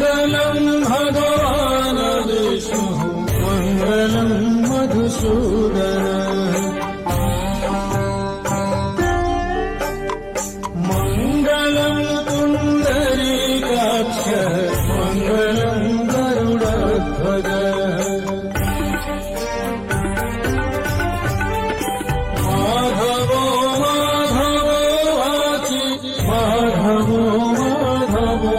मङ्गलं भगवान् विष्णुः मङ्गलं मधुसूदन मङ्गलं पुण्डरीकाक्ष मङ्गलं गरुडध्वज माधवो माधवो वाचि माधवो माधवो